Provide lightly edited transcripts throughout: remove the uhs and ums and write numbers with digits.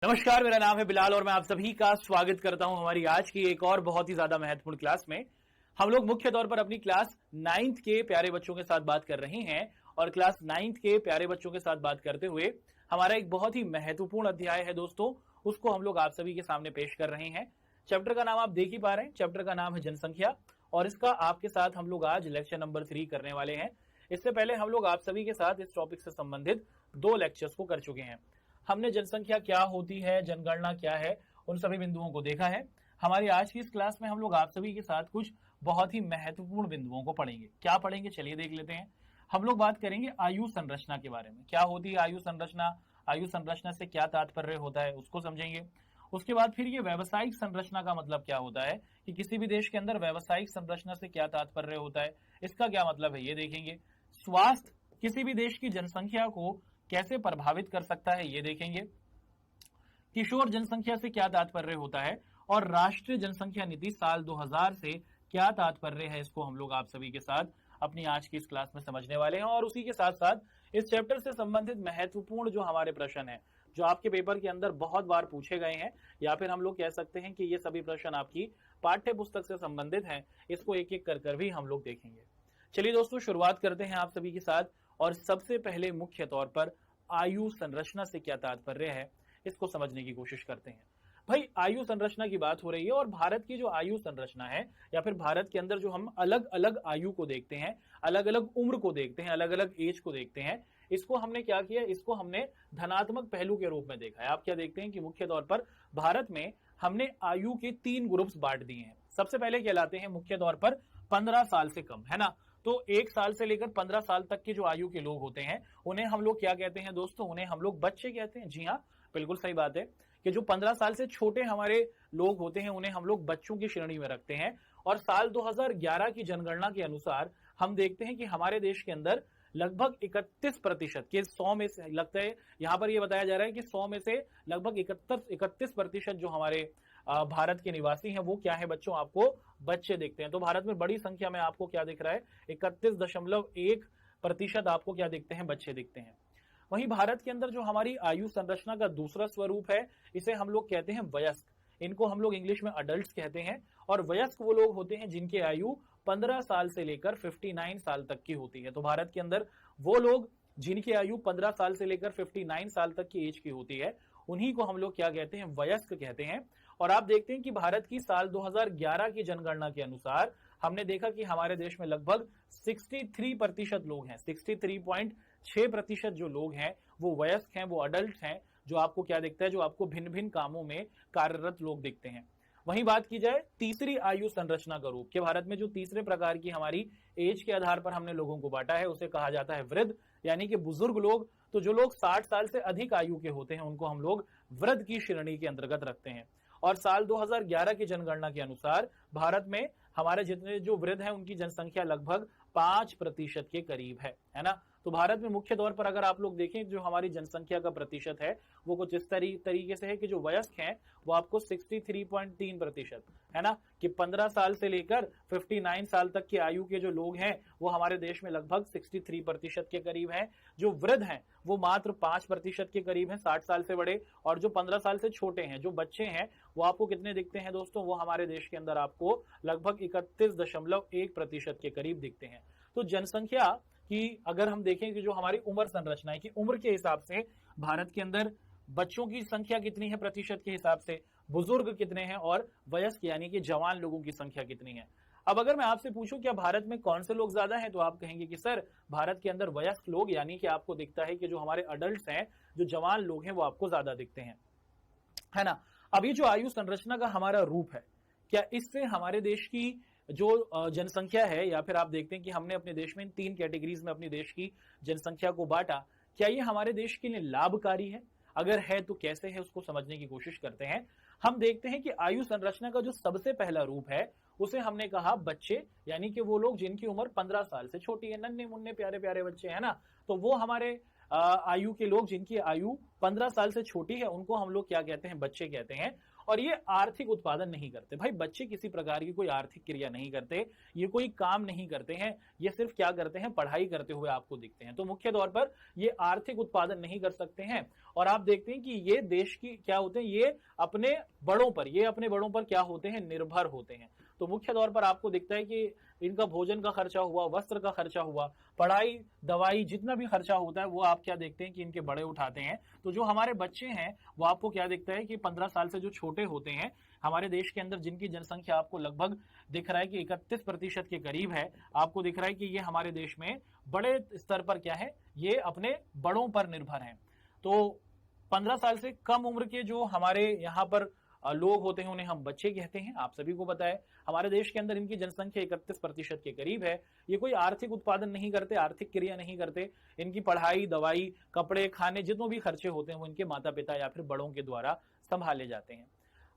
नमस्कार, मेरा नाम है बिलाल और मैं आप सभी का स्वागत करता हूं हमारी आज की एक और बहुत ही ज्यादा महत्वपूर्ण क्लास में। हम लोग मुख्य तौर पर अपनी क्लास 9th के प्यारे बच्चों के साथ बात कर रहे हैं और क्लास 9th के प्यारे बच्चों के साथ बात करते हुए हमारा एक बहुत ही महत्वपूर्ण अध्याय है दोस्तों, उसको हम लोग आप सभी के सामने पेश कर रहे हैं। चैप्टर का नाम आप देख ही पा रहे हैं, चैप्टर का नाम है जनसंख्या और इसका आपके साथ हम लोग आज लेक्चर नंबर 3 करने वाले हैं। इससे पहले हम लोग आप सभी के साथ इस टॉपिक से संबंधित 2 लेक्चर्स को कर चुके हैं। हमने जनसंख्या क्या होती है, जनगणना क्या है, उन सभी बिंदुओं को देखा है। हमारी आज की इस क्लास में हम लोग आप सभी के साथ कुछ बहुत ही महत्वपूर्ण बिंदुओं को पढ़ेंगे। क्या पढ़ेंगे, चलिए देख लेते हैं। हम लोग बात करेंगे आयु संरचना के बारे में। क्या होती है आयु संरचना, आयु संरचना से क्या तात्पर्य होता है उसको समझेंगे। उसके बाद फिर ये व्यावसायिक संरचना का मतलब क्या होता है कि किसी भी देश के अंदर व्यावसायिक संरचना से क्या तात्पर्य होता है, इसका क्या मतलब है ये देखेंगे। स्वास्थ्य किसी भी देश की जनसंख्या को कैसे प्रभावित कर सकता है ये देखेंगे। किशोर जनसंख्या से क्या तात्पर्य होता है और राष्ट्रीय जनसंख्या नीति साल 2000 से क्या तात्पर्य है, इसको हम लोग आप सभी के साथ अपनी आज की इस क्लास में समझने वाले हैं। और उसी के साथ साथ इस चैप्टर से संबंधित महत्वपूर्ण जो हमारे प्रश्न है, जो आपके पेपर के अंदर बहुत बार पूछे गए हैं, या फिर हम लोग कह सकते हैं कि ये सभी प्रश्न आपकी पाठ्य पुस्तक से संबंधित हैं, इसको एक एक कर भी हम लोग देखेंगे। चलिए दोस्तों, शुरुआत करते हैं आप सभी के साथ। और सबसे पहले मुख्य तौर पर आयु संरचना से क्या तात्पर्य है, इसको समझने की कोशिश करते हैं। भाई, आयु संरचना की बात हो रही है और भारत की जो आयु संरचना है या फिर भारत के अंदर जो हम अलग अलग आयु को देखते हैं, अलग अलग उम्र को देखते हैं, अलग अलग एज को देखते हैं, इसको हमने क्या किया, इसको हमने धनात्मक पहलू के रूप में देखा है। आप क्या देखते हैं कि मुख्य तौर पर भारत में हमने आयु के 3 ग्रुप्स बांट दिए हैं। सबसे पहले कहलाते हैं मुख्य तौर पर 15 साल से कम, है ना। तो 1 साल से लेकर 15 साल तक के जो आयु के लोग होते हैं उन्हें हम लोग क्या कहते हैं दोस्तों, उन्हें हम लोग बच्चे कहते हैं। जी हाँ, बिल्कुल सही बात है कि जो 15 साल से छोटे हमारे लोग होते हैं उन्हें हम लोग बच्चों की श्रेणी में रखते हैं। और साल 2011 की जनगणना के अनुसार हम देखते हैं कि हमारे देश के अंदर लगभग 31% के 100 में से, लगता है यहां पर यह बताया जा रहा है कि 100 में से लगभग 31% जो हमारे भारत के निवासी हैं वो क्या है बच्चों, आपको बच्चे दिखते हैं। तो भारत में बड़ी संख्या में आपको क्या दिख रहा है, 31.1% आपको क्या दिखते हैं, बच्चे दिखते हैं। वहीं भारत के अंदर जो हमारी आयु संरचना का दूसरा स्वरूप है, इसे हम लोग कहते हैं वयस्क। इनको हम लोग इंग्लिश में अडल्ट कहते हैं। और वयस्क वो लोग होते हैं जिनकी आयु 15 साल से लेकर 59 साल तक की होती है। तो भारत के अंदर वो लोग जिनकी आयु 15 साल से लेकर 59 साल तक की एज की होती है, उन्हीं को हम लोग क्या कहते हैं, वयस्क कहते हैं। और आप देखते हैं कि भारत की साल 2011 की जनगणना के अनुसार हमने देखा कि हमारे देश में लगभग 63% लोग हैं, 63.6% जो लोग हैं वो वयस्क हैं, वो अडल्ट हैं, जो आपको क्या दिखता है, जो आपको भिन्न भिन्न कामों में कार्यरत लोग दिखते हैं। वहीं बात की जाए तीसरी आयु संरचना का रूप, कि भारत में जो तीसरे प्रकार की हमारी एज के आधार पर हमने लोगों को बांटा है उसे कहा जाता है वृद्ध, यानी कि बुजुर्ग लोग। तो जो लोग 60 साल से अधिक आयु के होते हैं उनको हम लोग वृद्ध की श्रेणी के अंतर्गत रखते हैं। और साल 2011 की जनगणना के अनुसार भारत में हमारे जितने जो वृद्ध हैं उनकी जनसंख्या लगभग 5% के करीब है ना। तो भारत में मुख्य तौर पर अगर आप लोग देखें जो हमारी जनसंख्या का प्रतिशत है वो कुछ इस तरीके से है कि जो वयस्क हैं वो आपको 63.3% है ना, कि 15 साल से लेकर 59 साल तक की आयु के जो लोग हैं वो हमारे देश में लगभग 63% के करीब हैं। जो वृद्ध हैं वो मात्र 5% के करीब हैं, 60 साल से बड़े। और जो 15 साल से छोटे हैं, जो बच्चे हैं, वो आपको कितने दिखते हैं दोस्तों, वो हमारे देश के अंदर आपको लगभग 31.1% के करीब दिखते हैं। तो जनसंख्या कि अगर हम देखें कि जो हमारी उम्र संरचना है कि उम्र के हिसाब से भारत के अंदर बच्चों की संख्या कितनी है प्रतिशत के हिसाब से, बुजुर्ग कितने हैं, और वयस्क यानी कि जवान लोगों की संख्या कितनी है। अब अगर मैं आपसे पूछूं क्या भारत में कौन से लोग ज्यादा हैं, तो आप कहेंगे कि सर भारत के अंदर वयस्क लोग, यानी कि आपको दिखता है कि जो हमारे अडल्ट हैं, जो जवान लोग हैं, वो आपको ज्यादा दिखते हैं, है ना। अब ये जो आयु संरचना का हमारा रूप है, क्या इससे हमारे देश की जो जनसंख्या है, या फिर आप देखते हैं कि हमने अपने देश में इन 3 कैटेगरीज में अपने देश की जनसंख्या को बांटा, क्या ये हमारे देश के लिए लाभकारी है? अगर है तो कैसे है, उसको समझने की कोशिश करते हैं। हम देखते हैं कि आयु संरचना का जो सबसे पहला रूप है उसे हमने कहा बच्चे, यानी कि वो लोग जिनकी उम्र 15 साल से छोटी है, नन्हे मुन्ने प्यारे प्यारे बच्चे, है ना। तो वो हमारे आयु के लोग, जिनकी आयु 15 साल से छोटी है, उनको हम लोग क्या कहते हैं, बच्चे कहते हैं। और ये आर्थिक उत्पादन नहीं करते। भाई बच्चे किसी प्रकार की कोई आर्थिक क्रिया नहीं करते, ये कोई काम नहीं करते हैं, ये सिर्फ क्या करते हैं, पढ़ाई करते हुए आपको दिखते हैं। तो मुख्य तौर पर ये आर्थिक उत्पादन नहीं कर सकते हैं। और आप देखते हैं कि ये देश की क्या होते हैं, ये अपने बड़ों पर क्या होते हैं, निर्भर होते हैं। तो मुख्य तौर पर आपको दिखता है कि इनका भोजन का खर्चा हुआ, वस्त्र का खर्चा हुआ, पढ़ाई दवाई, जितना भी खर्चा होता है वो आप क्या देखते हैं कि इनके बड़े उठाते हैं। तो जो हमारे बच्चे हैं वो आपको क्या दिखता है कि 15 साल से जो छोटे होते हैं हमारे देश के अंदर, जिनकी जनसंख्या आपको लगभग दिख रहा है कि 31% के करीब है, आपको दिख रहा है कि ये हमारे देश में बड़े स्तर पर क्या है, ये अपने बड़ों पर निर्भर हैं। तो 15 साल से कम उम्र के जो हमारे यहाँ पर लोग होते हैं उन्हें हम बच्चे कहते हैं। आप सभी को पता है हमारे देश के अंदर इनकी जनसंख्या 31% के करीब है। ये कोई आर्थिक उत्पादन नहीं करते, आर्थिक क्रिया नहीं करते। इनकी पढ़ाई दवाई कपड़े खाने जितने भी खर्चे होते हैं वो इनके माता पिता या फिर बड़ों के द्वारा संभाले जाते हैं।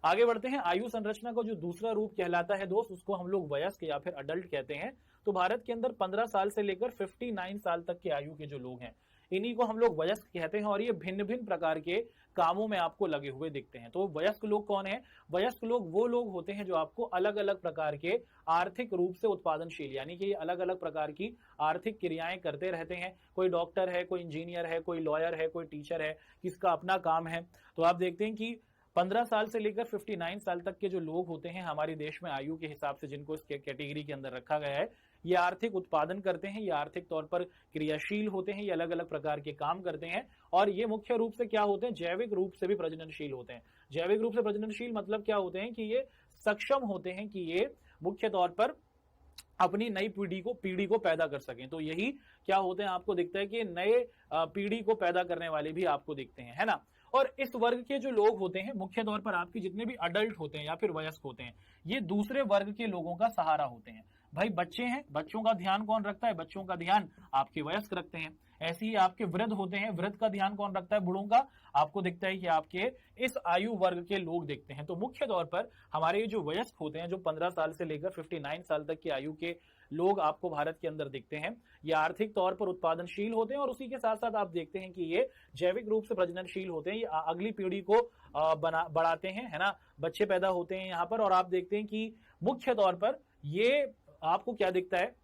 आगे बढ़ते हैं। आयु संरचना का जो दूसरा रूप कहलाता है दोस्त, उसको हम लोग वयस्क या फिर अडल्ट कहते हैं। तो भारत के अंदर 15 साल से लेकर 59 साल तक के आयु के जो लोग हैं इन्हीं को हम लोग वयस्क कहते हैं। और ये भिन्न भिन्न प्रकार के कामों में आपको लगे हुए दिखते हैं। तो वयस्क लोग कौन है? वयस्क लोग वो लोग होते हैं जो आपको अलग अलग प्रकार के आर्थिक रूप से उत्पादनशील, यानी कि अलग अलग प्रकार की आर्थिक क्रियाएं करते रहते हैं। कोई डॉक्टर है, कोई इंजीनियर है, कोई लॉयर है, कोई टीचर है, किसका अपना काम है। तो आप देखते हैं कि 15 साल से लेकर 59 साल तक के जो लोग होते हैं हमारे देश में आयु के हिसाब से, जिनको इस कैटेगरी के अंदर रखा गया है, ये आर्थिक उत्पादन करते हैं, ये आर्थिक तौर पर क्रियाशील होते हैं, ये अलग अलग प्रकार के काम करते हैं। और ये मुख्य रूप से क्या होते हैं, जैविक रूप से भी प्रजननशील होते हैं। जैविक रूप से प्रजननशील मतलब क्या होते हैं कि ये सक्षम होते हैं कि ये मुख्य तौर पर अपनी नई पीढ़ी को पैदा कर सकें। तो यही क्या होते हैं, आपको दिखता है कि नए पीढ़ी को पैदा करने वाले भी आपको दिखते हैं, है ना। और इस वर्ग के जो लोग होते हैं मुख्य तौर पर आपके जितने भी अडल्ट होते हैं या फिर वयस्क होते हैं, ये दूसरे वर्ग के लोगों का सहारा होते हैं। भाई बच्चे हैं, बच्चों का ध्यान कौन रखता है? बच्चों का ध्यान आपके वयस्क रखते हैं। ऐसे ही आपके वृद्ध होते हैं, वृद्ध का ध्यान कौन रखता है? बूढ़ों का। आपको दिखता है कि आपके इस आयु वर्ग के लोग दिखते हैं। तो मुख्य तौर पर हमारे ये जो वयस्क होते हैं, जो 15 साल से लेकर 59 साल तक की आयु के लोग आपको भारत के अंदर दिखते हैं, ये आर्थिक तौर पर उत्पादनशील होते हैं और उसी के साथ साथ आप देखते हैं कि ये जैविक रूप से प्रजननशील होते हैं। ये अगली पीढ़ी को बढ़ाते हैं, है ना, बच्चे पैदा होते हैं यहाँ पर। और आप देखते हैं कि मुख्य तौर पर ये आपको क्या दिखता है,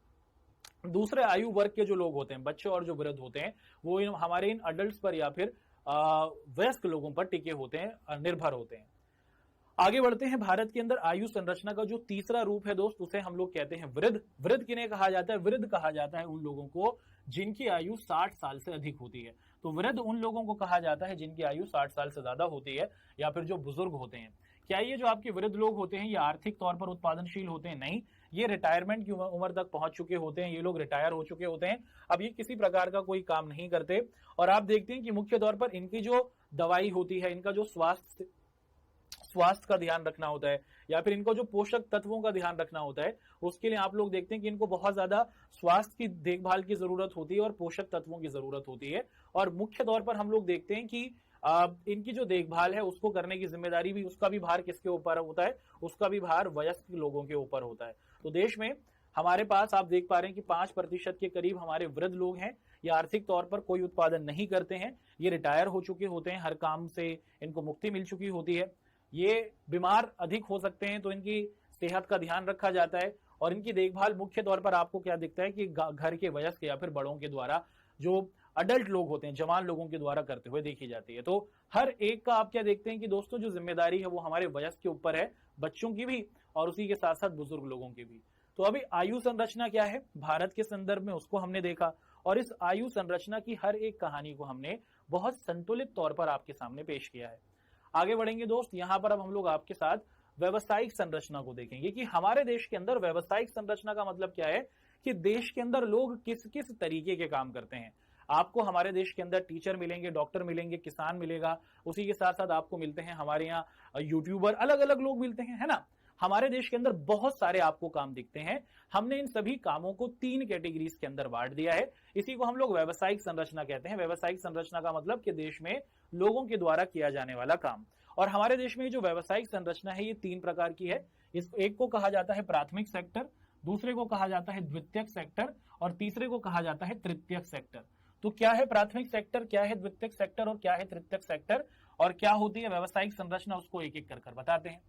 दूसरे आयु वर्ग के जो लोग होते हैं, बच्चे और जो वृद्ध होते हैं, वो हमारे इन अडल्ट्स पर या फिर वयस्क लोगों पर टिके होते हैं, निर्भर होते हैं। आगे बढ़ते हैं। भारत के अंदर आयु संरचना का जो तीसरा रूप है दोस्त, उसे हम लोग कहते हैं वृद्ध। वृद्ध किन्हें कहा जाता है? वृद्ध कहा जाता है उन लोगों को जिनकी आयु 60 साल से अधिक होती है। तो वृद्ध उन लोगों को कहा जाता है जिनकी आयु 60 साल से ज्यादा होती है या फिर जो बुजुर्ग होते हैं। क्या ये जो आपके वृद्ध लोग होते हैं ये आर्थिक तौर पर उत्पादनशील होते हैं? नहीं, ये रिटायरमेंट की उम्र तक पहुंच चुके होते हैं, ये लोग रिटायर हो चुके होते हैं, अब ये किसी प्रकार का कोई काम नहीं करते। और आप देखते हैं कि मुख्य तौर पर इनकी जो दवाई होती है, इनका जो स्वास्थ्य का ध्यान रखना होता है या फिर इनको जो पोषक तत्वों का ध्यान रखना होता है, उसके लिए आप लोग देखते हैं कि इनको बहुत ज्यादा स्वास्थ्य की देखभाल की जरूरत होती है और पोषक तत्वों की जरूरत होती है। और मुख्य तौर पर हम लोग देखते हैं कि इनकी जो देखभाल है उसको करने की जिम्मेदारी भी, उसका भी भार किसके ऊपर होता है? उसका भी भार वयस्क लोगों के ऊपर होता है। तो देश में हमारे पास आप देख पा रहे हैं कि 5% के करीब हमारे वृद्ध लोग हैं। ये आर्थिक तौर पर कोई उत्पादन नहीं करते हैं, ये रिटायर हो चुके होते हैं, हर काम से इनको मुक्ति मिल चुकी होती है। ये बीमार अधिक हो सकते हैं तो इनकी सेहत का ध्यान रखा जाता है और इनकी देखभाल मुख्य तौर पर आपको क्या दिखता है कि घर के वयस्क या फिर बड़ों के द्वारा, जो अडल्ट लोग होते हैं, जवान लोगों के द्वारा करते हुए देखी जाती है। तो हर एक का आप क्या देखते हैं कि दोस्तों जो जिम्मेदारी है वो हमारे वयस्क के ऊपर है, बच्चों की भी और उसी के साथ साथ बुजुर्ग लोगों की भी। तो अभी आयु संरचना क्या है भारत के संदर्भ में, उसको हमने देखा और इस आयु संरचना की हर एक कहानी को हमने बहुत संतुलित तौर पर आपके सामने पेश किया है। आगे बढ़ेंगे दोस्त, यहां पर अब हम लोग आपके साथ व्यवसायिक संरचना को देखेंगे कि हमारे देश के अंदर व्यवसायिक संरचना का मतलब क्या है, कि देश के अंदर लोग किस किस तरीके के काम करते हैं। आपको हमारे देश के अंदर टीचर मिलेंगे, डॉक्टर मिलेंगे, किसान मिलेगा, उसी के साथ साथ आपको मिलते हैं हमारे यहाँ यूट्यूबर, अलग अलग लोग मिलते हैं, है ना। हमारे देश के अंदर बहुत सारे आपको काम दिखते हैं। हमने इन सभी कामों को 3 कैटेगरीज के अंदर बांट दिया है। इसी को हम लोग व्यवसायिक संरचना कहते हैं। व्यवसायिक संरचना का मतलब कि देश में लोगों के द्वारा किया जाने वाला काम। और हमारे देश में जो व्यवसायिक संरचना है ये 3 प्रकार की है। इस एक को कहा जाता है प्राथमिक सेक्टर, दूसरे को कहा जाता है द्वितीयक सेक्टर और तीसरे को कहा जाता है तृतीयक सेक्टर। तो क्या है प्राथमिक सेक्टर, क्या है द्वितीयक सेक्टर और क्या है तृतीयक सेक्टर, और क्या होती है व्यवसायिक संरचना, उसको एक एक कर बताते हैं।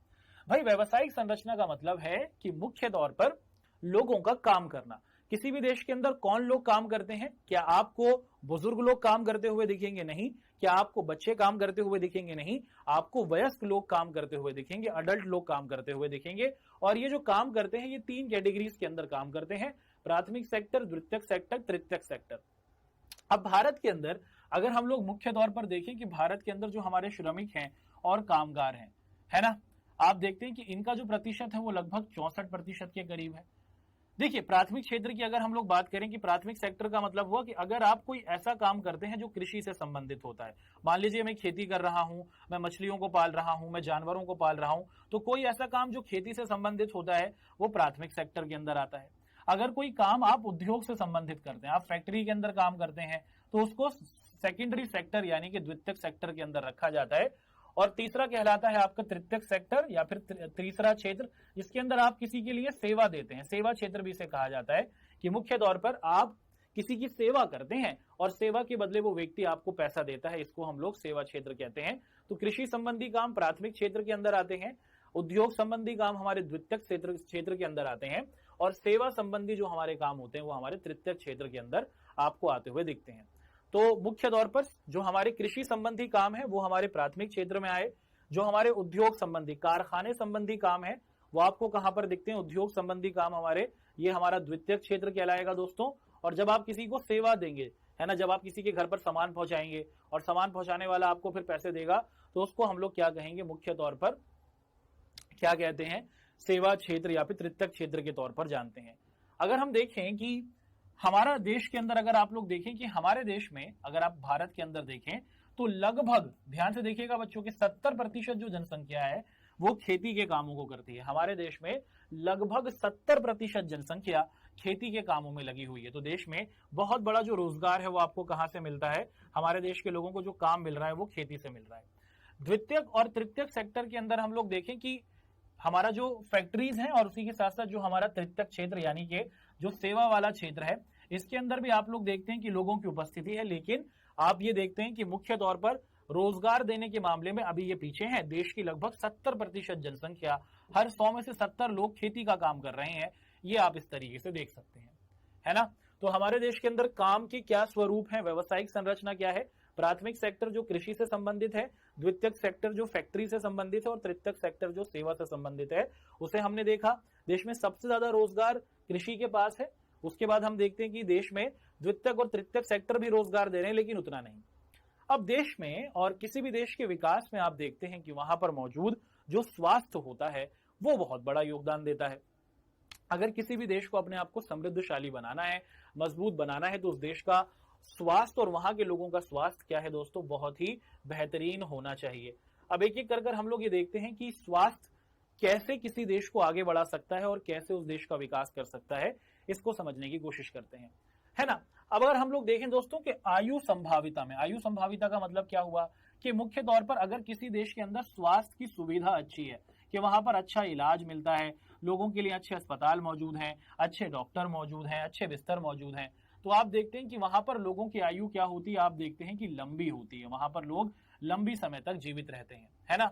भाई व्यवसायिक संरचना का मतलब है कि मुख्य तौर पर लोगों का काम करना। किसी भी देश के अंदर कौन लोग काम करते हैं? क्या आपको बुजुर्ग लोग काम करते हुए दिखेंगे? नहीं। क्या आपको बच्चे काम करते हुए दिखेंगे? नहीं। आपको वयस्क लोग काम करते हुए दिखेंगे, अडल्ट लोग काम करते हुए दिखेंगे। और ये जो काम करते हैं ये 3 कैटेगरीज के अंदर काम करते हैं, प्राथमिक सेक्टर, द्वितीयक सेक्टर, तृतीयक सेक्टर। अब भारत के अंदर अगर हम लोग मुख्य तौर पर देखें कि भारत के अंदर जो हमारे श्रमिक हैं और कामगार हैं, है ना, आप देखते हैं कि इनका जो प्रतिशत है वो लगभग 64% के करीब है। देखिए प्राथमिक क्षेत्र की अगर हम लोग बात करें कि प्राथमिक सेक्टर का मतलब हुआ कि अगर आप कोई ऐसा काम करते हैं जो कृषि से संबंधित होता है, मान लीजिए मैं खेती कर रहा हूं, मैं मछलियों को पाल रहा हूं, मैं जानवरों को पाल रहा हूं, तो कोई ऐसा काम जो खेती से संबंधित होता है वो प्राथमिक सेक्टर के अंदर आता है। अगर कोई काम आप उद्योग से संबंधित करते हैं, आप फैक्ट्री के अंदर काम करते हैं, तो उसको सेकेंडरी सेक्टर यानी कि द्वितीयक सेक्टर के अंदर रखा जाता है। और तीसरा कहलाता है आपका तृतीयक सेक्टर या फिर तीसरा क्षेत्र, जिसके अंदर आप किसी के लिए सेवा देते हैं, सेवा क्षेत्र भी इसे कहा जाता है कि मुख्य तौर पर आप किसी की सेवा करते हैं और सेवा के बदले वो व्यक्ति आपको पैसा देता है, इसको हम लोग सेवा क्षेत्र कहते हैं। तो कृषि संबंधी काम प्राथमिक क्षेत्र के अंदर आते हैं, उद्योग संबंधी काम हमारे द्वितीयक क्षेत्र के अंदर आते हैं, और सेवा संबंधी जो हमारे काम होते हैं वो हमारे तृतीयक क्षेत्र के अंदर आपको आते हुए दिखते हैं। तो मुख्य तौर पर जो हमारे कृषि संबंधी काम है वो हमारे प्राथमिक क्षेत्र में आए, जो हमारे उद्योग संबंधी कारखाने संबंधी काम है वो आपको कहां पर दिखते हैं? उद्योग संबंधी काम हमारे, ये हमारा द्वितीयक क्षेत्र कहलाएगा दोस्तों। और जब आप किसी को सेवा देंगे, है ना, जब आप किसी के घर पर सामान पहुंचाएंगे और सामान पहुंचाने वाला आपको फिर पैसे देगा, तो उसको हम लोग क्या कहेंगे? मुख्य तौर पर क्या कहते हैं? सेवा क्षेत्र या फिर तृतीयक क्षेत्र के तौर पर जानते हैं। अगर हम देखें कि हमारा देश के अंदर, अगर आप लोग देखें कि हमारे देश में, अगर आप भारत के अंदर देखें तो लगभग, ध्यान से देखिएगा बच्चों, की 70% जो जनसंख्या है वो खेती के कामों को करती है। हमारे देश में लगभग 70% जनसंख्या खेती के कामों में लगी हुई है। तो देश में बहुत बड़ा जो रोजगार है वो आपको कहां से मिलता है? हमारे देश के लोगों को जो काम मिल रहा है वो खेती से मिल रहा है। द्वितीयक और तृतीयक सेक्टर के अंदर हम लोग देखें कि हमारा जो फैक्ट्रीज है और उसी के साथ साथ जो हमारा तृतीयक क्षेत्र यानी कि जो सेवा वाला क्षेत्र है, इसके अंदर भी आप लोग देखते हैं कि लोगों की उपस्थिति है। लेकिन आप ये देखते हैं कि मुख्य तौर पर रोजगार देने के मामले में अभी ये पीछे है। देश की लगभग 70% जनसंख्या, हर 100 में से 70 लोग खेती का काम कर रहे हैं। ये आप इस तरीके से देख सकते हैं, है ना। तो हमारे देश के अंदर काम के क्या स्वरूप है, व्यवसायिक संरचना क्या है? प्राथमिक सेक्टर जो कृषि से संबंधित है, द्वितीयक सेक्टर जो फैक्ट्री से संबंधित है, और तृतीयक सेक्टर जो सेवा से संबंधित है, उसे हमने देखा। देश में सबसे ज्यादा रोजगार कृषि के पास है। उसके बाद हम देखते हैं कि देश में द्वितीयक और तृतीयक सेक्टर भी रोजगार दे रहे हैं, लेकिन उतना नहीं। अब देश में और किसी भी देश के विकास में आप देखते हैं कि वहां पर मौजूद जो स्वास्थ्य होता है वो बहुत बड़ा योगदान देता है। अगर किसी भी देश को अपने आप को समृद्धशाली बनाना है, मजबूत बनाना है, तो उस देश का स्वास्थ्य और वहां के लोगों का स्वास्थ्य क्या है दोस्तों? बहुत ही बेहतरीन होना चाहिए। अब एक एक कर हम लोग ये देखते हैं कि स्वास्थ्य कैसे किसी देश को आगे बढ़ा सकता है और कैसे उस देश का विकास कर सकता है, इसको समझने की कोशिश करते हैं, है ना। अब अगर हम लोग देखें दोस्तों कि आयु संभाविता में, आयु संभाविता का मतलब क्या हुआ कि मुख्य तौर पर अगर किसी देश के अंदर स्वास्थ्य की सुविधा अच्छी है, कि वहां पर अच्छा इलाज मिलता है, लोगों के लिए अच्छे अस्पताल मौजूद हैं, अच्छे डॉक्टर मौजूद हैं, अच्छे बिस्तर मौजूद हैं, तो आप देखते हैं कि वहां पर लोगों की आयु क्या होती है? आप देखते हैं कि लंबी होती है। वहां पर लोग लंबी समय तक जीवित रहते हैं, है ना।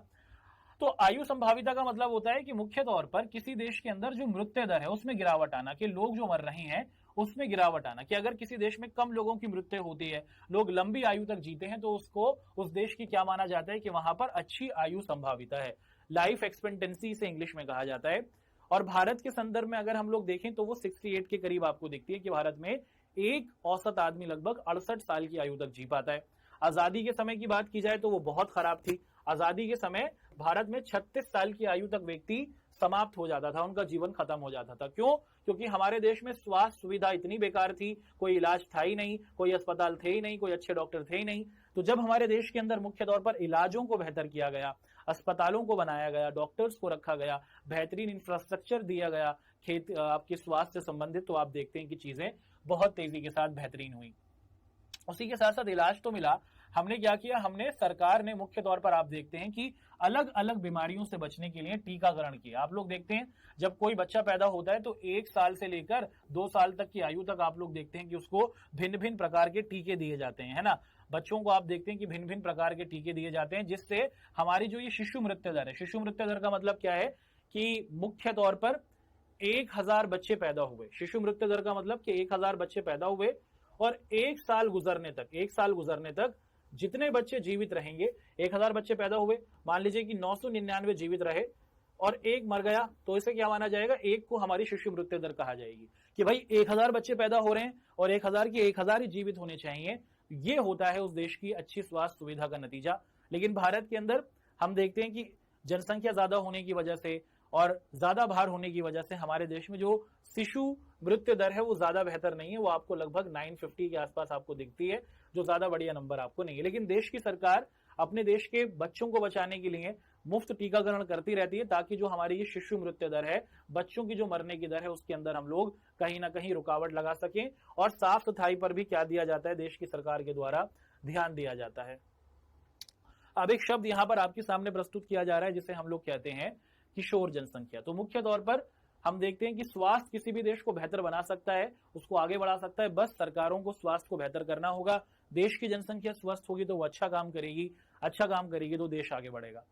तो आयु संभाविता का मतलब होता है कि मुख्य तौर पर किसी देश के अंदर जो मृत्यु दर है उसमें गिरावट आना, कि लोग जो मर रहे हैं उसमें गिरावट आना, कि अगर किसी देश में कम लोगों की मृत्यु होती है, लोग लंबी आयु तक जीते हैं, तो उसको उस देश की क्या माना जाता है? कि वहां पर अच्छी आयु संभाविता है। लाइफ एक्सपेक्टेंसी से इंग्लिश में कहा जाता है। और भारत के संदर्भ में अगर हम लोग देखें तो वो 68 के करीब आपको दिखती है कि भारत में एक औसत आदमी लगभग 68 साल की आयु तक जी पाता है। आजादी के समय की बात की जाए तो वो बहुत खराब थी। आजादी के समय भारत में 36 साल की आयु तक व्यक्ति समाप्त हो जाता था, उनका जीवन खत्म हो जाता था। क्यों? क्योंकि हमारे देश में स्वास्थ्य सुविधा इतनी बेकार थी, कोई इलाज था ही नहीं, कोई अस्पताल थे ही नहीं, कोई अच्छे डॉक्टर थे ही नहीं। तो जब हमारे देश के अंदर मुख्य तौर पर इलाजों को बेहतर किया गया, अस्पतालों को बनाया गया, डॉक्टर्स को रखा गया, बेहतरीन इंफ्रास्ट्रक्चर दिया गया आपके स्वास्थ्य से संबंधित, तो आप देखते हैं कि चीजें बहुत तेजी के साथ बेहतरीन हुई। उसी के साथ साथ इलाज तो मिला, हमने क्या किया, हमने सरकार ने मुख्य तौर पर आप देखते हैं कि अलग अलग बीमारियों से बचने के लिए टीकाकरण किया। आप लोग देखते हैं जब कोई बच्चा पैदा होता है तो 1 साल से लेकर 2 साल तक की आयु तक आप लोग देखते हैं कि उसको भिन्न भिन्न प्रकार के टीके दिए जाते हैं, है ना। बच्चों को आप देखते हैं कि भिन्न भिन्न प्रकार के टीके दिए जाते हैं, जिससे हमारी जो ये शिशु मृत्यु दर है, शिशु मृत्यु दर का मतलब क्या है कि मुख्य तौर पर 1000 बच्चे पैदा हुए, शिशु मृत्यु दर का मतलब कि 1000 बच्चे पैदा हुए और 1 साल गुजरने तक जितने बच्चे जीवित रहेंगे, 1000 बच्चे पैदा हुए, मान लीजिए कि 999 जीवित रहे और एक मर गया, तो इसे क्या माना जाएगा, एक को हमारी शिशु मृत्यु दर कहा जाएगी कि भाई 1000 बच्चे पैदा हो रहे हैं और 1000 के 1000 ही जीवित होने चाहिए। ये होता है उस देश की अच्छी स्वास्थ्य सुविधा का नतीजा। लेकिन भारत के अंदर हम देखते हैं कि जनसंख्या ज्यादा होने की वजह से और ज्यादा भार होने की वजह से हमारे देश में जो शिशु मृत्यु दर है वो ज्यादा बेहतर नहीं है, वो आपको लगभग 950 के आसपास आपको दिखती है, जो ज्यादा बढ़िया नंबर आपको नहीं है। लेकिन देश की सरकार अपने देश के बच्चों को बचाने के लिए मुफ्त टीकाकरण करती रहती है, ताकि जो हमारी ये शिशु मृत्यु दर है, बच्चों की जो मरने की दर है, उसके अंदर हम लोग कहीं ना कहीं रुकावट लगा सकें। और साफ सफाई पर भी क्या दिया जाता है, देश की सरकार के द्वारा ध्यान दिया जाता है। अब एक शब्द यहां पर आपके सामने प्रस्तुत किया जा रहा है जिसे हम लोग कहते हैं किशोर जनसंख्या। तो मुख्य तौर पर हम देखते हैं कि स्वास्थ्य किसी भी देश को बेहतर बना सकता है, उसको आगे बढ़ा सकता है, बस सरकारों को स्वास्थ्य को बेहतर करना होगा। देश की जनसंख्या स्वस्थ होगी तो वो अच्छा काम करेगी तो देश आगे बढ़ेगा।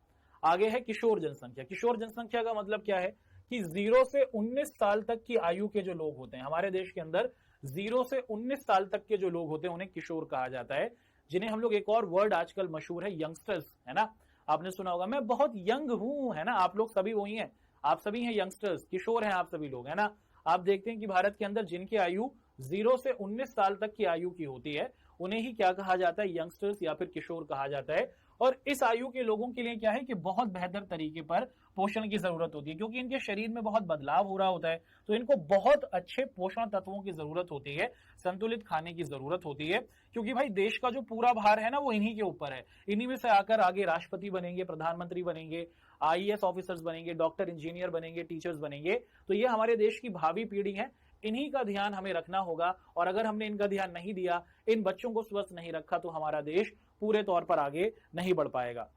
आगे है किशोर जनसंख्या। किशोर जनसंख्या का मतलब क्या है कि 0 से 19 साल तक की आयु के जो लोग होते हैं हमारे देश के अंदर, 0 से 19 साल तक के जो लोग होते हैं उन्हें किशोर कहा जाता है, जिन्हें हम लोग, एक और वर्ड आजकल मशहूर है, यंगस्टर्स, है ना। आपने सुना होगा मैं बहुत यंग हूं, है ना, आप लोग सभी वही हैं, आप सभी हैं यंगस्टर्स, किशोर हैं आप सभी लोग, है ना। आप देखते हैं कि भारत के अंदर जिनकी आयु 0 से 19 साल तक की आयु की होती है उन्हें ही क्या कहा जाता है, यंगस्टर्स या फिर किशोर कहा जाता है। और इस आयु के लोगों के लिए क्या है कि बहुत बेहतर तरीके पर पोषण की जरूरत होती है, क्योंकि इनके शरीर में बहुत बदलाव हो रहा होता है, तो इनको बहुत अच्छे पोषण तत्वों की जरूरत होती है, संतुलित खाने की जरूरत होती है, क्योंकि भाई देश का जो पूरा भार है ना वो इन्हीं के ऊपर है। इन्हीं में से आकर आगे राष्ट्रपति बनेंगे, प्रधानमंत्री बनेंगे, IAS ऑफिसर्स बनेंगे, डॉक्टर, इंजीनियर बनेंगे, टीचर्स बनेंगे। तो ये हमारे देश की भावी पीढ़ी है, इन्हीं का ध्यान हमें रखना होगा। और अगर हमने इनका ध्यान नहीं दिया, इन बच्चों को स्वस्थ नहीं रखा, तो हमारा देश पूरे तौर पर आगे नहीं बढ़ पाएगा।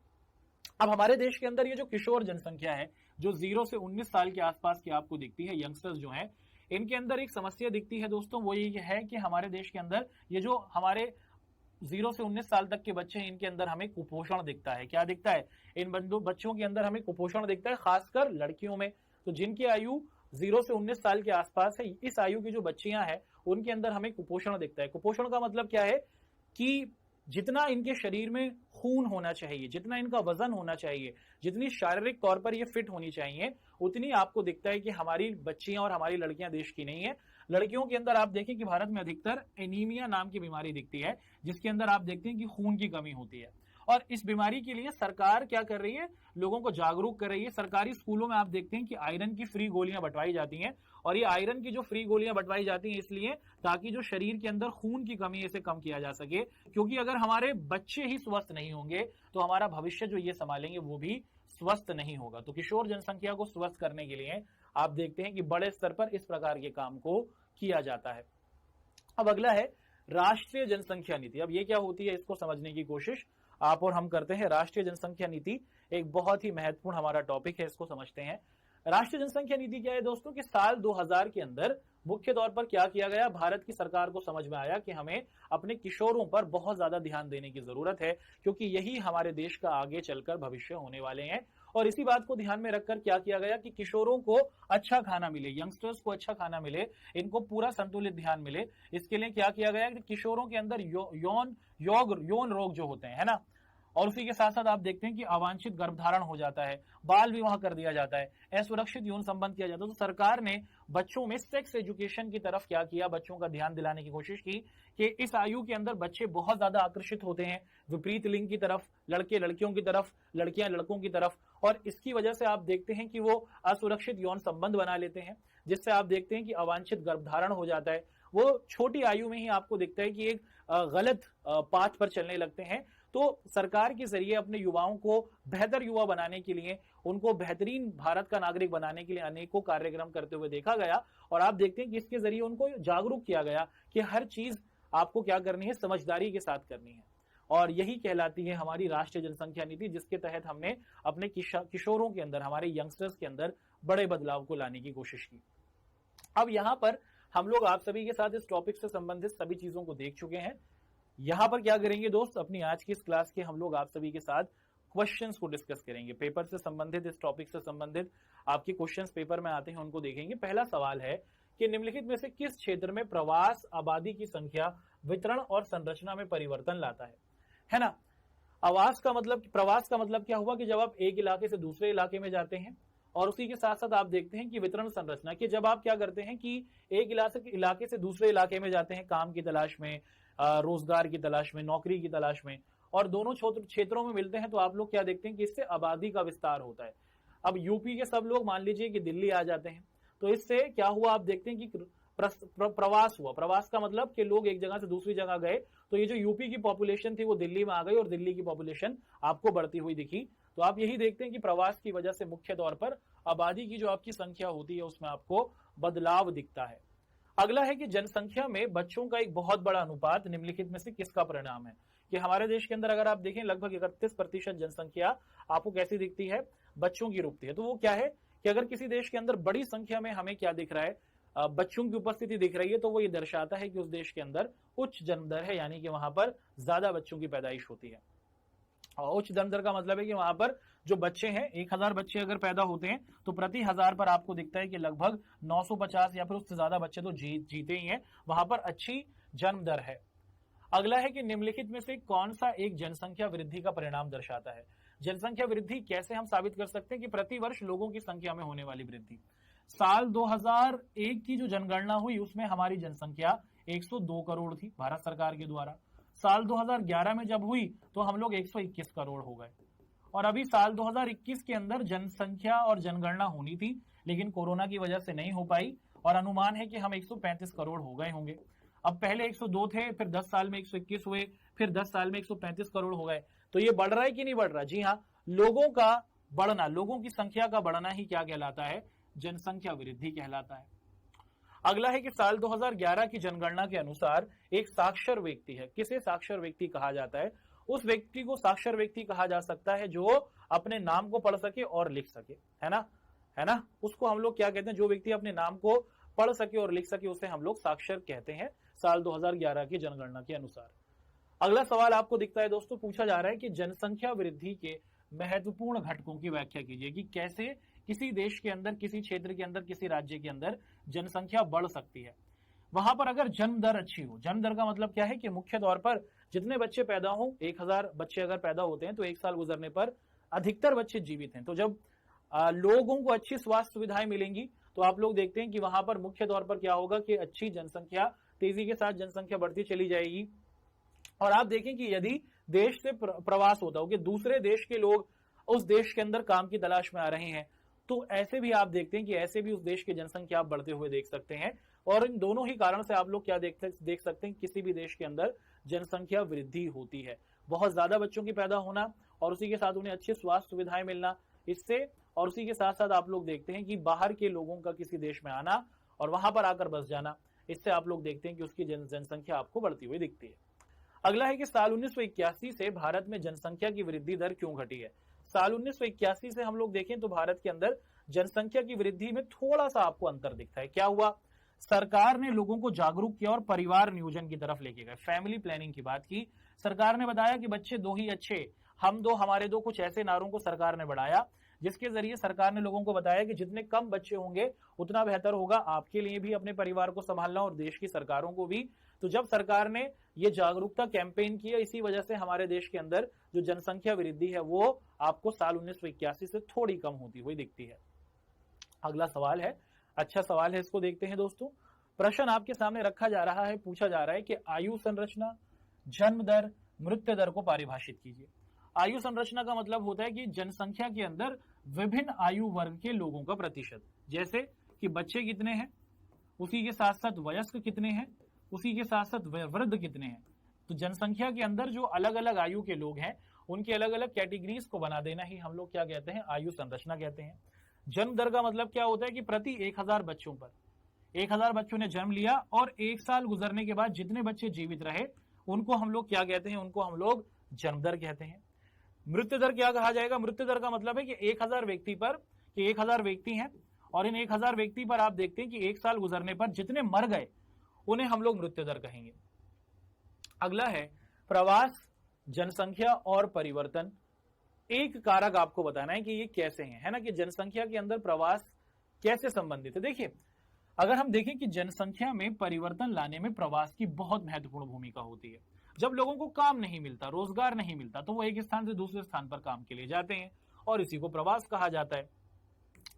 अब हमारे देश के अंदर ये जो किशोर जनसंख्या है, जो 0 से 19 साल के आसपास की आपको दिखती है, यंगस्टर्स जो हैं, इनके अंदर एक समस्या दिखती है दोस्तों, वो ये है कि हमारे देश के अंदर ये जो हमारे 0 से 19 साल तक के बच्चे हैं, इनके अंदर हमें कुपोषण दिखता है। क्या दिखता है, इन बच्चों के अंदर हमें कुपोषण दिखता है, खासकर लड़कियों में। तो जिनकी आयु 0 से 19 साल के आसपास है, इस आयु की जो बच्चियां हैं उनके अंदर हमें कुपोषण दिखता है। कुपोषण का मतलब क्या है कि जितना इनके शरीर में खून होना चाहिए, जितना इनका वजन होना चाहिए, जितनी शारीरिक तौर पर ये फिट होनी चाहिए, उतनी आपको दिखता है कि हमारी बच्चियां और हमारी लड़कियां देश की नहीं है। लड़कियों के अंदर आप देखें कि भारत में अधिकतर एनीमिया नाम की बीमारी दिखती है, जिसके अंदर आप देखते हैं कि खून की कमी होती है। और इस बीमारी के लिए सरकार क्या कर रही है, लोगों को जागरूक कर रही है। सरकारी स्कूलों में आप देखते हैं कि आयरन की फ्री गोलियां बंटवाई जाती हैं, और ये आयरन की जो फ्री गोलियां बंटवाई जाती हैं इसलिए ताकि जो शरीर के अंदर खून की कमी है इसे कम किया जा सके, क्योंकि अगर हमारे बच्चे ही स्वस्थ नहीं होंगे तो हमारा भविष्य जो ये संभालेंगे वो भी स्वस्थ नहीं होगा। तो किशोर जनसंख्या को स्वस्थ करने के लिए आप देखते हैं कि बड़े स्तर पर इस प्रकार के काम को किया जाता है। अब अगला है राष्ट्रीय जनसंख्या नीति। अब ये क्या होती है, इसको समझने की कोशिश आप और हम करते हैं। राष्ट्रीय जनसंख्या नीति एक बहुत ही महत्वपूर्ण हमारा टॉपिक है, इसको समझते हैं। राष्ट्रीय जनसंख्या नीति क्या है दोस्तों, कि साल 2000 के अंदर मुख्य तौर पर क्या किया गया, भारत की सरकार को समझ में आया कि हमें अपने किशोरों पर बहुत ज्यादा ध्यान देने की जरूरत है, क्योंकि यही हमारे देश का आगे चलकर भविष्य होने वाले हैं। और इसी बात को ध्यान में रखकर क्या किया गया कि किशोरों को अच्छा खाना मिले, यंगस्टर्स को अच्छा खाना मिले, इनको पूरा संतुलित ध्यान मिले, इसके लिए क्या किया गया कि किशोरों के अंदर यौन रोग जो होते हैं, है ना, और उसी के साथ साथ आप देखते हैं कि अवांछित गर्भधारण हो जाता है, बाल विवाह कर दिया जाता है, असुरक्षित यौन संबंध किया जाता है। तो सरकार ने बच्चों में सेक्स एजुकेशन की तरफ क्या किया, बच्चों का ध्यान दिलाने की कोशिश की कि इस आयु के अंदर बच्चे बहुत ज्यादा आकर्षित होते हैं विपरीत लिंग की तरफ, लड़के लड़कियों की तरफ, लड़कियां लड़कों की तरफ, और इसकी वजह से आप देखते हैं कि वो असुरक्षित यौन संबंध बना लेते हैं, जिससे आप देखते हैं कि अवांछित गर्भधारण हो जाता है। वो छोटी आयु में ही आपको दिखता है कि एक गलत पाथ पर चलने लगते हैं। तो सरकार के जरिए अपने युवाओं को बेहतर युवा बनाने के लिए, उनको बेहतरीन भारत का नागरिक बनाने के लिए अनेकों कार्यक्रम करते हुए देखा गया, और आप देखते हैं कि इसके जरिए उनको जागरूक किया गया कि हर चीज आपको क्या करनी है, समझदारी के साथ करनी है। और यही कहलाती है हमारी राष्ट्रीय जनसंख्या नीति, जिसके तहत हमने अपने किशोरों के अंदर, हमारे यंगस्टर्स के अंदर बड़े बदलाव को लाने की कोशिश की। अब यहां पर हम लोग आप सभी के साथ इस टॉपिक से संबंधित सभी चीजों को देख चुके हैं। यहां पर क्या करेंगे दोस्त, अपनी आज की इस क्लास के हम लोग आप सभी के साथ क्वेश्चंस को डिस्कस करेंगे। पेपर से संबंधित, इस टॉपिक से संबंधित आपके क्वेश्चंस पेपर में आते हैं, उनको देखेंगे। पहला सवाल है कि निम्नलिखित में से किस क्षेत्र में प्रवास आबादी की संख्या, वितरण और संरचना में परिवर्तन लाता है ना। प्रवास का मतलब क्या हुआ कि जब आप एक इलाके से दूसरे इलाके में जाते हैं, और उसी के साथ साथ आप देखते हैं कि वितरण संरचना कि जब आप क्या करते हैं कि एक इलाके से दूसरे इलाके में जाते हैं काम की तलाश में, रोजगार की तलाश में, नौकरी की तलाश में, और दोनों क्षेत्रों में मिलते हैं, तो आप लोग क्या देखते हैं कि इससे आबादी का विस्तार होता है। अब यूपी के सब लोग मान लीजिए कि दिल्ली आ जाते हैं, तो इससे क्या हुआ, आप देखते हैं कि प्रवास हुआ। प्रवास का मतलब कि लोग एक जगह से दूसरी जगह गए, तो ये जो यूपी की पॉपुलेशन थी वो दिल्ली में आ गई और दिल्ली की पॉपुलेशन आपको बढ़ती हुई दिखी। तो आप यही देखते हैं कि प्रवास की वजह से मुख्य तौर पर आबादी की जो आपकी संख्या होती है उसमें आपको बदलाव दिखता है। अगला है कि जनसंख्या में बच्चों का एक बहुत बड़ा अनुपात निम्नलिखित में से किसका परिणाम है। कि हमारे देश के अंदर अगर आप देखें लगभग 31% जनसंख्या आपको कैसी दिखती है, बच्चों की रूपती है। तो वो क्या है कि अगर किसी देश के अंदर बड़ी संख्या में हमें क्या दिख रहा है, बच्चों की उपस्थिति दिख रही है, तो वो ये दर्शाता है कि उस देश के अंदर उच्च जन्म दर है, यानी कि वहां पर ज्यादा बच्चों की पैदाइश होती है। और उच्च जन्म दर का मतलब है कि वहां पर जो बच्चे हैं, 1000 बच्चे अगर पैदा होते हैं तो प्रति 1000 पर आपको दिखता है कि लगभग 950 या फिर उससे ज्यादा बच्चे तो जीते ही हैं, वहां पर अच्छी जन्म दर है। अगला है कि निम्नलिखित में से कौन सा एक जनसंख्या वृद्धि का परिणाम दर्शाता है। जनसंख्या वृद्धि कैसे हम साबित कर सकते हैं कि प्रति वर्ष लोगों की संख्या में होने वाली वृद्धि। साल 2001 की जो जनगणना हुई उसमें हमारी जनसंख्या 102 करोड़ थी भारत सरकार के द्वारा। साल 2011 में जब हुई तो हम लोग 121 करोड़ हो गए, और अभी साल 2021 के अंदर जनसंख्या और जनगणना होनी थी, लेकिन कोरोना की वजह से नहीं हो पाई, और अनुमान है कि हम 135 करोड़ हो गए होंगे। अब पहले 102 थे, फिर 10 साल में 121 हुए, फिर 10 साल में 135 करोड़ हो गए। तो ये बढ़ रहा है कि नहीं बढ़ रहा? जी हाँ, लोगों का बढ़ना, लोगों की संख्या का बढ़ना ही क्या कहलाता है, जनसंख्या वृद्धि कहलाता है। अगला है कि साल 2011 की जनगणना के अनुसार एक साक्षर व्यक्ति है। किसे साक्षर व्यक्ति कहा जाता है? उस व्यक्ति को साक्षर व्यक्ति कहा जा सकता है जो अपने नाम को पढ़ सके और लिख सके, है ना। उसको हम लोग क्या कहते हैं, जो व्यक्ति अपने नाम को पढ़ सके और लिख सके उसे हम लोग साक्षर कहते हैं, साल 2011 की जनगणना के अनुसार। अगला सवाल आपको दिखता है दोस्तों, पूछा जा रहा है कि जनसंख्या वृद्धि के महत्वपूर्ण घटकों की व्याख्या कीजिए कि कैसे किसी देश के अंदर, किसी क्षेत्र के अंदर, किसी राज्य के अंदर जनसंख्या बढ़ सकती है। वहां पर अगर जन्म दर अच्छी हो, जन्म दर का मतलब क्या है कि मुख्य तौर पर जितने बच्चे पैदा हो, 1000 बच्चे अगर पैदा होते हैं तो एक साल गुजरने पर अधिकतर बच्चे जीवित हैं। तो जब लोगों को अच्छी स्वास्थ्य सुविधाएं मिलेंगी तो आप लोग देखते हैं कि वहां पर मुख्य तौर पर क्या होगा कि अच्छी जनसंख्या, तेजी के साथ जनसंख्या बढ़ती चली जाएगी। और आप देखें कि यदि देश से प्रवास होता हो कि दूसरे देश के लोग उस देश के अंदर काम की तलाश में आ रहे हैं, तो ऐसे भी आप देखते हैं कि ऐसे भी उस देश की जनसंख्या आप बढ़ते हुए देख सकते हैं। और इन दोनों ही कारण से आप लोग क्या देख सकते हैं, किसी भी देश के अंदर जनसंख्या वृद्धि होती है। बहुत ज्यादा बच्चों की पैदा होना और उसी के साथ उन्हें अच्छी स्वास्थ्य सुविधाएं मिलना, इससे, और उसी के साथ साथ आप लोग देखते हैं कि बाहर के लोगों का किसी देश में आना और वहां पर आकर बस जाना, इससे आप लोग देखते हैं कि उसकी जनसंख्या आपको बढ़ती हुई दिखती है। अगला है कि साल 1981 से भारत में जनसंख्या की वृद्धि दर क्यों घटी है। साल 1981 से हम लोग देखें तो भारत के अंदर जनसंख्या की वृद्धि में थोड़ा सा आपको अंतर दिखता है। क्या हुआ, सरकार ने लोगों को जागरूक किया और परिवार नियोजन की तरफ लेके गए, फैमिली प्लानिंग की बात की। सरकार ने बताया कि बच्चे दो ही अच्छे, हम दो हमारे दो, कुछ ऐसे नारों को सरकार ने बढ़ाया, जिसके जरिए सरकार ने लोगों को बताया कि जितने कम बच्चे होंगे उतना बेहतर होगा आपके लिए भी, अपने परिवार को संभालना और देश की सरकारों को भी। तो जब सरकार ने ये जागरूकता कैंपेन किया, इसी वजह से हमारे देश के अंदर जो जनसंख्या वृद्धि है वो आपको साल 1981 से थोड़ी कम होती हुई दिखती है। अगला सवाल है, अच्छा सवाल है, इसको देखते हैं दोस्तों। प्रश्न आपके सामने रखा जा रहा है, पूछा जा रहा है कि आयु संरचना, जन्म दर, मृत्यु दर को परिभाषित कीजिए। आयु संरचना का मतलब होता है कि जनसंख्या के अंदर विभिन्न आयु वर्ग के लोगों का प्रतिशत, जैसे कि बच्चे कितने हैं, उसी के साथ साथ वयस्क कितने हैं, उसी के साथ साथ वृद्ध कितने हैं। तो जनसंख्या के अंदर जो अलग अलग आयु के लोग हैं उनकी अलग अलग कैटेगरीज को बना देना ही हम लोग क्या कहते हैं, आयु संरचना कहते हैं। जन्म दर का मतलब क्या होता है कि प्रति 1000 बच्चों पर 1000 बच्चों ने जन्म लिया और एक साल गुजरने के बाद जितने बच्चे जीवित रहे उनको हम लोग क्या कहते हैं, उनको हम लोग जन्म दर कहते हैं। मृत्यु दर क्या कहा जाएगा? मृत्यु दर का मतलब है कि 1000 व्यक्ति पर, कि 1000 व्यक्ति हैं और इन 1000 व्यक्ति पर आप देखते हैं कि 1 साल गुजरने पर जितने मर गए उन्हें हम लोग मृत्यु दर कहेंगे। अगला है प्रवास, जनसंख्या और परिवर्तन। एक कारक आपको बताना है कि ये कैसे हैं, है ना, कि जनसंख्या के अंदर प्रवास कैसे संबंधित है। देखिए, अगर हम देखें कि जनसंख्या में परिवर्तन लाने में प्रवास की बहुत महत्वपूर्ण भूमिका होती है। जब लोगों को काम नहीं मिलता, रोजगार नहीं मिलता, तो वो एक स्थान से दूसरे स्थान पर काम के लिए जाते हैं और इसी को प्रवास कहा जाता है।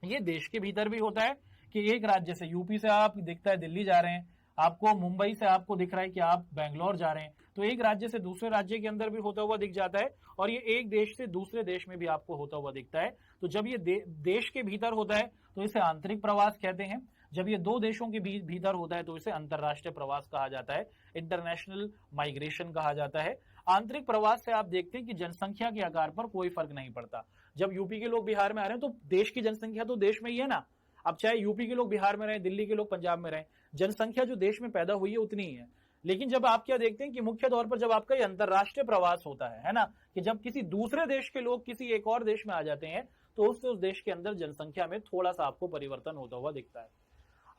ये देश के भीतर भी होता है कि एक राज्य से, यूपी से आप दिखता है दिल्ली जा रहे हैं, आपको मुंबई से आपको दिख रहा है कि आप बेंगलोर जा रहे हैं, तो एक राज्य से दूसरे राज्य के अंदर भी होता हुआ दिख जाता है और ये एक देश से दूसरे देश में भी आपको होता हुआ दिखता है। तो जब ये देश के भीतर होता है तो इसे आंतरिक प्रवास कहते हैं। जब ये दो देशों के भीतर होता है तो इसे अंतरराष्ट्रीय प्रवास कहा जाता है, इंटरनेशनल माइग्रेशन कहा जाता है। आंतरिक प्रवास से आप देखते हैं कि जनसंख्या के आकार पर कोई फर्क नहीं पड़ता। जब यूपी के लोग बिहार में आ रहे हैं तो देश की जनसंख्या तो देश में ही है ना। अब चाहे यूपी के लोग बिहार में रहे, दिल्ली के लोग पंजाब में रहे, जनसंख्या जो देश में पैदा हुई है उतनी ही है। लेकिन जब आप क्या देखते हैं कि मुख्य तौर पर जब आपका ये अंतरराष्ट्रीय प्रवास होता है ना, कि जब किसी दूसरे देश के लोग किसी एक और देश में आ जाते हैं तो उससे उस देश के अंदर जनसंख्या में थोड़ा सा आपको परिवर्तन होता हुआ दिखता है।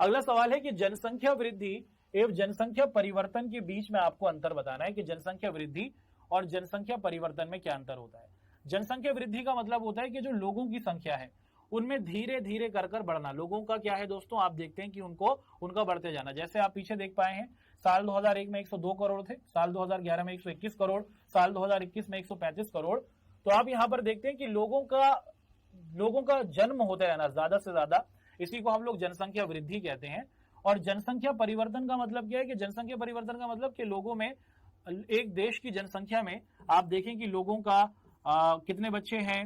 अगला सवाल है कि जनसंख्या वृद्धि एवं जनसंख्या परिवर्तन के बीच में आपको अंतर बताना है कि जनसंख्या वृद्धि और जनसंख्या परिवर्तन में क्या अंतर होता है। जनसंख्या वृद्धि का मतलब होता है कि जो लोगों की संख्या है उनमें धीरे धीरे कर बढ़ना। लोगों का क्या है दोस्तों, आप देखते हैं कि उनका बढ़ते जाना। जैसे आप पीछे देख पाए हैं, साल 2001 में 102 करोड़ थे, साल 2011 में 121 करोड़, साल 2021 में 135 करोड़। तो आप यहां पर देखते हैं कि लोगों का जन्म होता है ना ज्यादा से ज्यादा, इसी को हम लोग जनसंख्या वृद्धि कहते हैं। और जनसंख्या परिवर्तन का मतलब क्या है कि जनसंख्या परिवर्तन का मतलब कि लोगों में, एक देश की जनसंख्या में आप देखें कि लोगों का कितने बच्चे हैं,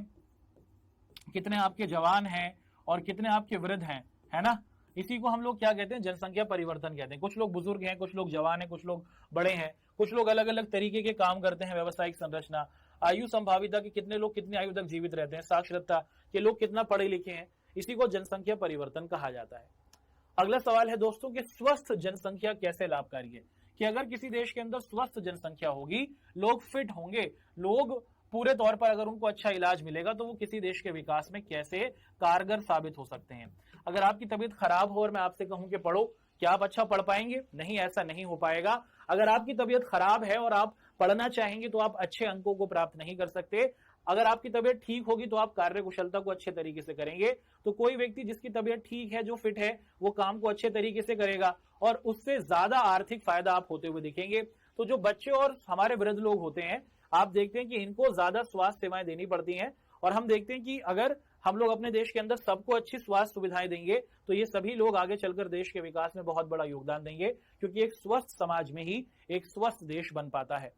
कितने आपके जवान हैं और कितने आपके वृद्ध हैं, है ना। इसी को हम लोग क्या कहते हैं, जनसंख्या परिवर्तन कहते हैं। कुछ लोग बुजुर्ग हैं, कुछ लोग जवान हैं, कुछ लोग बड़े हैं, कुछ लोग अलग अलग तरीके के काम करते हैं, व्यवसायिक संरचना, आयु संभाविता के कितने लोग कितनी आयु तक जीवित रहते हैं, साक्षरता के लोग कितना पढ़े लिखे हैं, इसी को जनसंख्या परिवर्तन कहा जाता है। अगला सवाल है दोस्तों कि स्वस्थ जनसंख्या कैसे लाभकारी है, कि अगर किसी देश के अंदर स्वस्थ जनसंख्या होगी, लोग फिट होंगे, लोग पूरे तौर पर अगर उनको अच्छा इलाज मिलेगा तो वो किसी देश के विकास में कैसे कारगर साबित हो सकते हैं। अगर आपकी तबीयत खराब हो और मैं आपसे कहूं कि पढ़ो, क्या आप अच्छा पढ़ पाएंगे? नहीं, ऐसा नहीं हो पाएगा। अगर आपकी तबीयत खराब है और आप पढ़ना चाहेंगे तो आप अच्छे अंकों को प्राप्त नहीं कर सकते। अगर आपकी तबीयत ठीक होगी तो आप कार्य कुशलता को अच्छे तरीके से करेंगे। तो कोई व्यक्ति जिसकी तबीयत ठीक है, जो फिट है, वो काम को अच्छे तरीके से करेगा और उससे ज्यादा आर्थिक फायदा आप होते हुए दिखेंगे। तो जो बच्चे और हमारे वृद्ध लोग होते हैं, आप देखते हैं कि इनको ज्यादा स्वास्थ्य सेवाएं देनी पड़ती हैं और हम देखते हैं कि अगर हम लोग अपने देश के अंदर सबको अच्छी स्वास्थ्य सुविधाएं देंगे तो ये सभी लोग आगे चलकर देश के विकास में बहुत बड़ा योगदान देंगे, क्योंकि एक स्वस्थ समाज में ही एक स्वस्थ देश बन पाता है।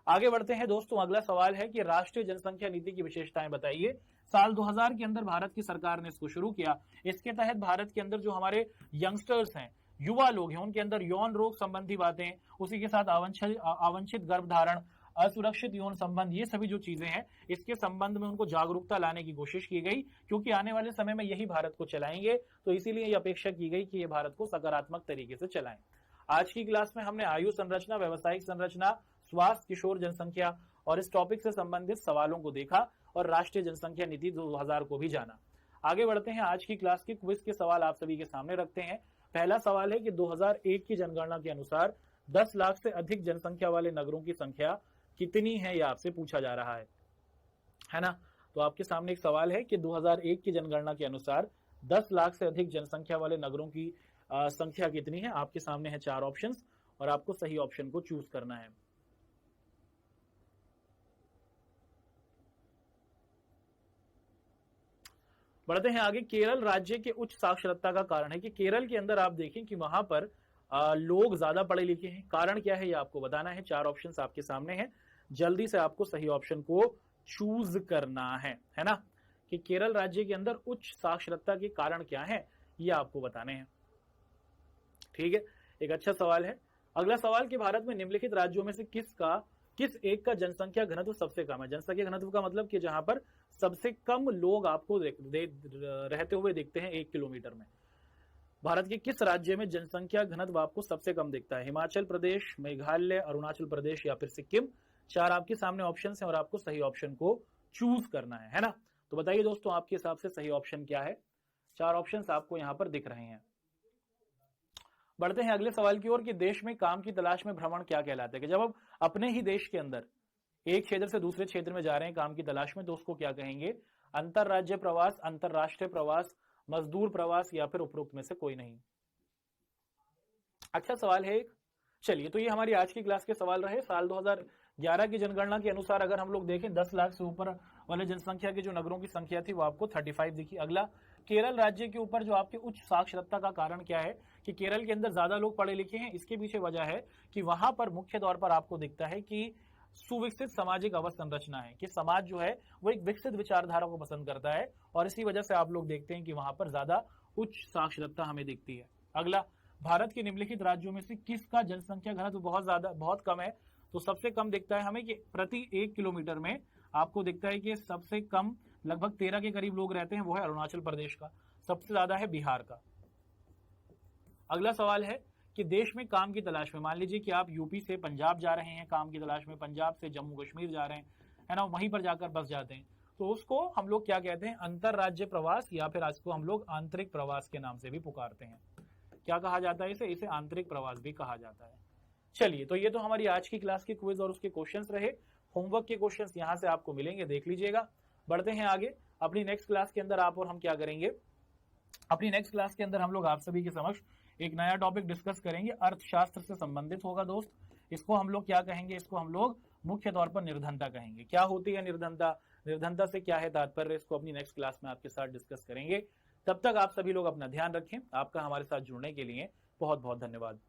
आगे बढ़ते हैं दोस्तों, अगला सवाल है कि राष्ट्रीय जनसंख्या नीति की विशेषताएं बताइए। साल 2000 के अंदर भारत की सरकार ने इसको शुरू किया। इसके तहत भारत के अंदर जो हमारे यंगस्टर्स हैं, युवा लोग हैं, उनके अंदर यौन रोग संबंधी बातें, उसी के साथ अवांछित गर्भधारण, असुरक्षित यौन संबंध, ये सभी जो चीजें हैं, इसके संबंध में उनको जागरूकता लाने की कोशिश की गई, क्योंकि आने वाले समय में यही भारत को चलाएंगे। तो इसीलिए ये अपेक्षा की गई कि ये भारत को सकारात्मक तरीके से चलाएं। आज की क्लास में हमने आयु संरचना, व्यावसायिक संरचना, स्वास्थ्य, किशोर जनसंख्या और इस टॉपिक से संबंधित सवालों को देखा और राष्ट्रीय जनसंख्या नीति 2000 को भी जाना। आगे बढ़ते हैं, आज की क्लास की क्विज के सवाल आप सभी के सामने रखते हैं। पहला सवाल है कि 2001 की जनगणना के अनुसार 10 लाख से अधिक जनसंख्या वाले नगरों की संख्या कितनी है, यह आपसे पूछा जा रहा है ना। तो आपके सामने एक सवाल है कि 2001 की जनगणना के अनुसार 10 लाख से अधिक जनसंख्या वाले नगरों की संख्या कितनी है। आपके सामने है 4 ऑप्शंस और आपको सही ऑप्शन को चूज करना है। बढ़ते हैं आगे। केरल राज्य के उच्च साक्षरता का कारण है कि केरल के अंदर आप देखें कि वहां पर लोग ज्यादा पढ़े लिखे हैं। कारण क्या है ये आपको बताना है। 4 ऑप्शंस आपके सामने हैं, जल्दी से आपको सही ऑप्शन को चूज करना है ना, कि केरल राज्य के अंदर उच्च साक्षरता के कारण क्या है ये आपको बताने हैं। ठीक है, एक अच्छा सवाल है। अगला सवाल कि भारत में निम्नलिखित राज्यों में से किस एक का जनसंख्या घनत्व सबसे कम है। जनसंख्या घनत्व का मतलब कि जहां पर सबसे कम लोग आपको रहते हुए दिखते हैं 1 किलोमीटर में। भारत के किस राज्य में जनसंख्या घनत्व आपको सबसे कम दिखता है। हिमाचल प्रदेश, मेघालय, अरुणाचल प्रदेश या फिर सिक्किम। 4 आपके सामने ऑप्शन हैं और आपको सही ऑप्शन को चूज करना है ना। तो बताइए दोस्तों आपके हिसाब से सही ऑप्शन क्या है। 4 ऑप्शंस आपको यहां पर दिख रहे हैं। बढ़ते हैं अगले सवाल की ओर कि देश में काम की तलाश में भ्रमण क्या कहलाता है। कि जब हम अपने ही देश के अंदर एक क्षेत्र से दूसरे क्षेत्र में जा रहे हैं काम की तलाश में, तो उसको क्या कहेंगे? अंतरराज्य प्रवास, अंतरराष्ट्रीय प्रवास, मजदूर प्रवास या फिर उपरोक्त में से कोई नहीं। अच्छा सवाल है एक। चलिए, तो ये हमारी आज की क्लास के सवाल रहे। साल 2011 की जनगणना के अनुसार अगर हम लोग देखें 10 लाख से ऊपर वाले जनसंख्या की जो नगरों की संख्या थी वो आपको 35 दिखी। अगला, केरल राज्य के ऊपर जो आपके उच्च साक्षरता का कारण क्या है कि केरल के अंदर ज्यादा लोग पढ़े लिखे हैं। इसके पीछे वजह है कि वहां पर मुख्य तौर पर आपको दिखता है कि सुविकसित सामाजिक अवस्थारचना है, कि समाज जो है वो एक विकसित विचारधारा को पसंद करता है और इसी वजह से आप लोग देखते हैं कि वहां पर ज्यादा उच्च साक्षरता हमें दिखती है। अगला, भारत के निम्नलिखित राज्यों में से किसका जनसंख्या घनत्व बहुत कम है? तो सबसे कम दिखता है हमें कि प्रति 1 किलोमीटर में आपको दिखता है कि सबसे कम लगभग 13 के करीब लोग रहते हैं, वो है अरुणाचल प्रदेश का। सबसे ज्यादा है बिहार का। अगला सवाल है कि देश में काम की तलाश में, मान लीजिए कि आप यूपी से पंजाब जा रहे हैं काम की तलाश में, पंजाब से जम्मू कश्मीर जा रहे हैं, है ना, वहीं पर जाकर बस जाते हैं, तो उसको हम लोग क्या कहते हैं? अंतर राज्य प्रवास या फिर इसको हम लोग आंतरिक प्रवास के नाम से भी पुकारते हैं। क्या कहा जाता है इसे आंतरिक प्रवास भी कहा जाता है। चलिए, तो ये तो हमारी आज की क्लास के क्विज और उसके क्वेश्चंस रहे। होमवर्क के क्वेश्चंस यहां से आपको मिलेंगे, देख लीजिएगा। बढ़ते हैं आगे। अपनी नेक्स्ट क्लास के अंदर आप और हम क्या करेंगे? अपनी नेक्स्ट क्लास के अंदर हम लोग आप सभी के समक्ष एक नया टॉपिक डिस्कस करेंगे, अर्थशास्त्र से संबंधित होगा दोस्त। इसको हम लोग क्या कहेंगे? इसको हम लोग मुख्य तौर पर निर्धनता कहेंगे। क्या होती है निर्धनता, निर्धनता से क्या है तात्पर्य, इसको अपनी नेक्स्ट क्लास में आपके साथ डिस्कस करेंगे। तब तक आप सभी लोग अपना ध्यान रखें। आपका हमारे साथ जुड़ने के लिए बहुत बहुत धन्यवाद।